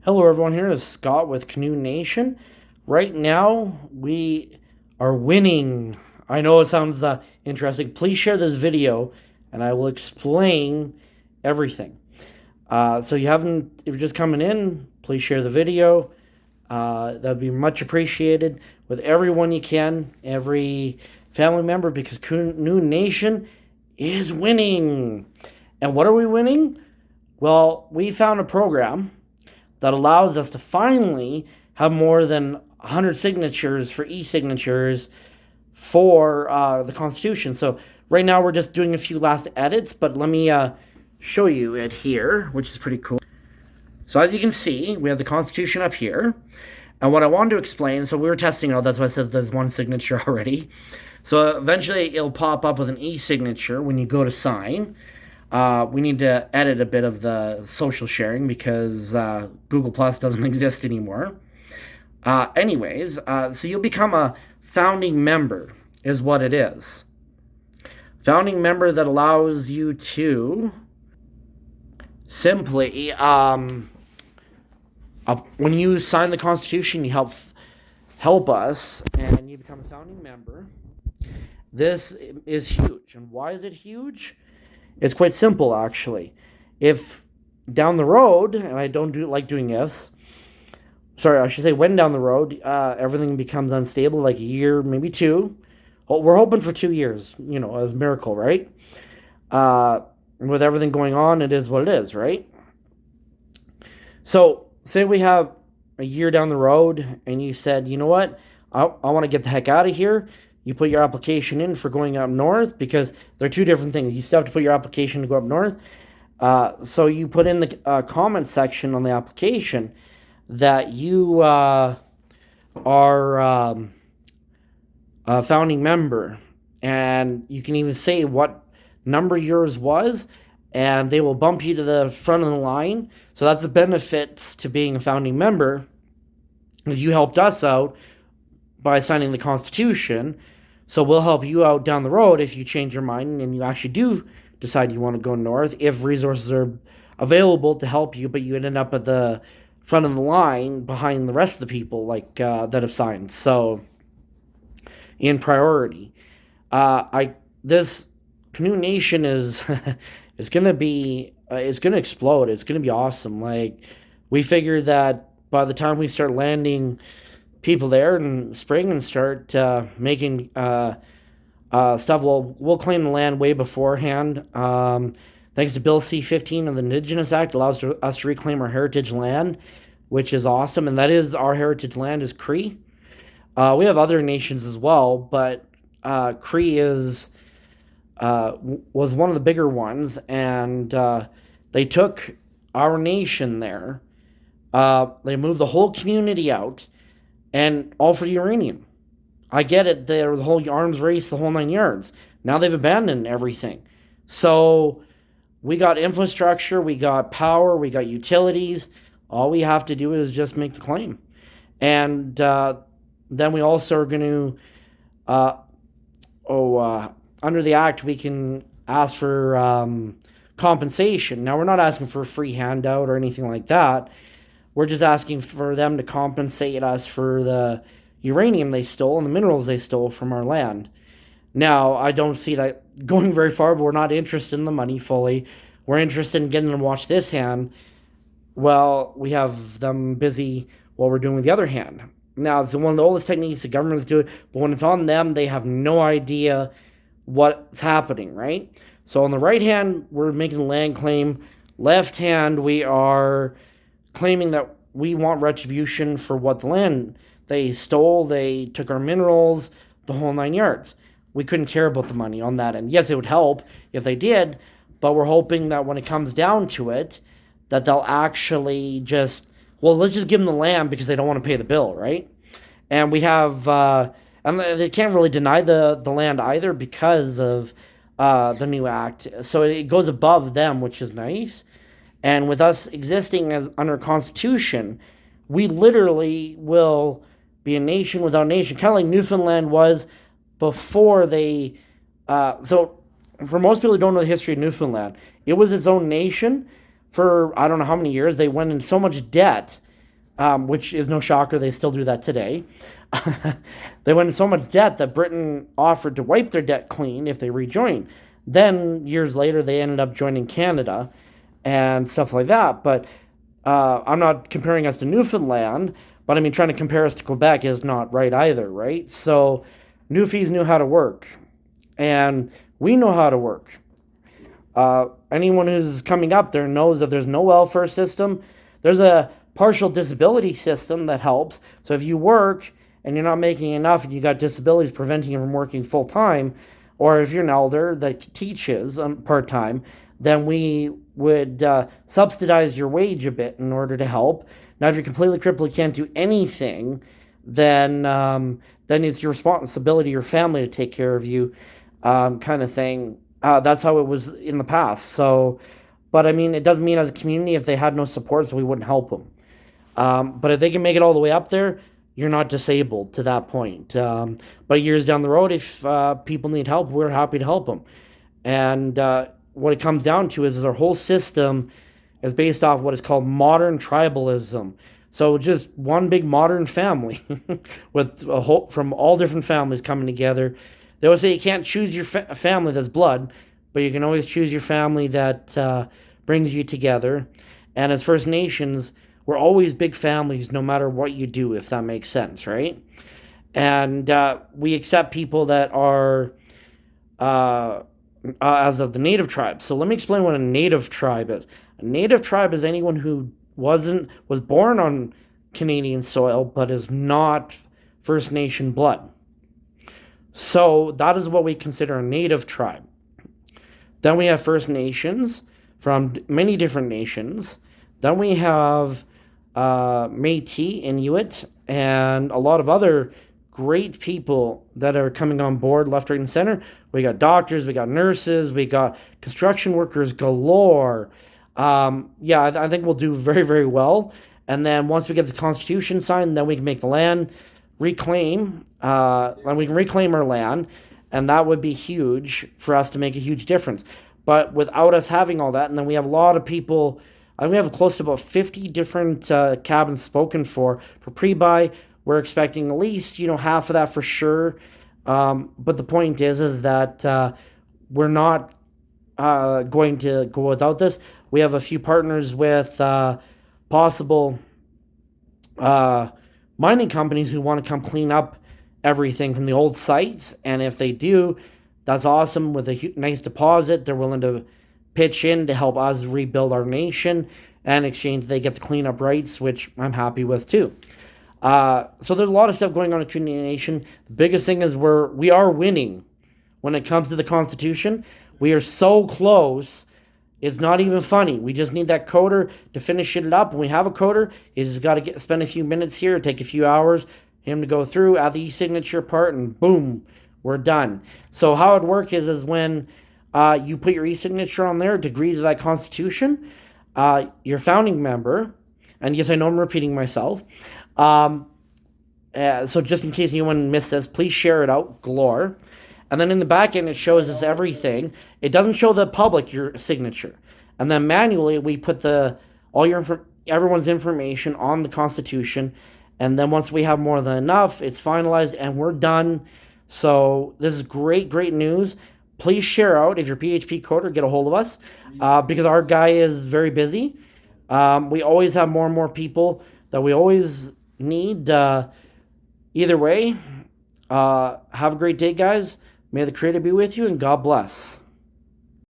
Hello, everyone. Here is Scott with Canund Nation. Right now, we are winning. I know it sounds interesting. Please share this video, and I will explain everything. So, if you're just coming in, please share the video. That'd be much appreciated with everyone you can, every family member, because Canund Nation is winning. And what are we winning? Well, we found a program that allows us to finally have more than 100 signatures for e-signatures for the Constitution. So right now we're just doing a few last edits, but let me show you it here, which is pretty cool. So as you can see, we have the Constitution up here. And what I wanted to explain, so we were testing it out, that's why it says there's one signature already. So eventually it'll pop up with an e-signature when you go to sign. We need to edit a bit of the social sharing because Google Plus doesn't exist anymore. So you'll become a founding member, is what it is. Founding member that allows you to simply, when you sign the Constitution, you help us, and you become a founding member. This is huge. And why is it huge? It's quite simple, actually. If down the road, and I don't like doing ifs, sorry, I should say when down the road, everything becomes unstable, like a year, maybe two. Well, we're hoping for 2 years, as a miracle, right? With everything going on, it is what it is, right? So, say we have a year down the road, and you said, you know what, I want to get the heck out of here. You put your application in for going up north, because they're two different things. You still have to put your application to go up north. So you put in the comment section on the application that you are a founding member. And you can even say what number yours was, and they will bump you to the front of the line. So that's the benefits to being a founding member, is you helped us out by signing the Constitution. So we'll help you out down the road if you change your mind and you actually do decide you want to go north, if resources are available to help you, but you end up at the front of the line behind the rest of the people that have signed. So in priority, this Canund Nation is is gonna be it's gonna explode. It's gonna be awesome. Like, we figure that by the time we start landing people there in spring and start making stuff, we'll claim the land way beforehand. Thanks to Bill C-15 of the Indigenous Act, allows us to reclaim our heritage land, which is awesome. And that is, our heritage land is Cree. We have other nations as well, but Cree was one of the bigger ones, and they took our nation there. They moved the whole community out, and all for uranium. I get it, there was the whole arms race, the whole 9 yards. Now they've abandoned everything. So we got infrastructure, we got power, we got utilities. All we have to do is just make the claim. And then we also are going to, under the act, we can ask for compensation. Now, we're not asking for a free handout or anything like that. We're just asking for them to compensate us for the uranium they stole and the minerals they stole from our land. Now, I don't see that going very far, but we're not interested in the money fully. We're interested in getting them to watch this hand. Well, we have them busy while we're doing with the other hand. Now, it's one of the oldest techniques the governments do it, but when it's on them, they have no idea what's happening, right? So on the right hand, we're making the land claim. Left hand, we are claiming that we want retribution for what the land they stole. They took our minerals, the whole 9 yards. We couldn't care about the money on that end. Yes, it would help if they did, but we're hoping that when it comes down to it, that they'll actually just, well, let's just give them the land because they don't want to pay the bill, right? And we have, and they can't really deny the land either because of the new act. So it goes above them, which is nice. And with us existing as under Constitution, we literally will be a nation without a nation, kind of like Newfoundland was before they. So for most people who don't know the history of Newfoundland, it was its own nation for I don't know how many years. They went in so much debt which is no shocker. They still do that today. They went in so much debt that Britain offered to wipe their debt clean if they rejoined. Then, years later, they ended up joining Canada and stuff like that. But I'm not comparing us to Newfoundland, but I mean, trying to compare us to Quebec is not right either, right? So, Newfies knew how to work, and we know how to work. Anyone who's coming up there knows that there's no welfare system. There's a partial disability system that helps. So if you work and you're not making enough and you got disabilities preventing you from working full time, or if you're an elder that teaches part time, then we would subsidize your wage a bit in order to help. Now, if you're completely crippled, you can't do anything, then it's your responsibility, your family to take care of you, kind of thing. That's how it was in the past. So, but I mean, it doesn't mean as a community if they had no support, so we wouldn't help them. But if they can make it all the way up there, you're not disabled to that point. But years down the road, if people need help, we're happy to help them. And what it comes down to is our whole system is based off what is called modern tribalism. So just one big modern family with a whole from all different families coming together. They always say you can't choose your family that's blood, but you can always choose your family that brings you together. And as First Nations, we're always big families no matter what you do, if that makes sense, right? And we accept people that are as of the native tribes. So let me explain what a native tribe is. A native tribe is anyone who was born on Canadian soil but is not First Nation blood. So that is what we consider a native tribe. Then we have First Nations from many different nations. Then we have Métis, Inuit, and a lot of other great people that are coming on board left, right, and center. We got doctors, we got nurses, we got construction workers galore. I think we'll do very, very well. And then once we get the Constitution signed, then we can make the land reclaim, and we can reclaim our land, and that would be huge for us to make a huge difference. But without us having all that, and then we have a lot of people, we have close to about 50 different cabins spoken for pre-buy. We're expecting at least, half of that for sure. But the point is that we're not going to go without this. We have a few partners with possible mining companies who want to come clean up everything from the old sites. And if they do, that's awesome. With a nice deposit, they're willing to pitch in to help us rebuild our nation. And in exchange, they get the cleanup rights, which I'm happy with too. So there's a lot of stuff going on in Trinity Nation. The biggest thing is we are winning when it comes to the Constitution. We are so close. It's not even funny. We just need that coder to finish it up. When we have a coder, he's just got to spend a few minutes here, take a few hours, him to go through, add the e-signature part, and boom, we're done. So how it works is when you put your e-signature on there to agree to that Constitution, your founding member, and yes, I know I'm repeating myself, so just in case anyone missed this, please share it out, galore. And then in the back end, it shows us everything. It doesn't show the public your signature. And then manually, we put everyone's information on the Constitution. And then once we have more than enough, it's finalized and we're done. So this is great, great news. Please share out. If you're PHP coder, get a hold of us because our guy is very busy. We always have more and more people that we always need. Either way, have a great day, guys. May the Creator be with you, and God bless.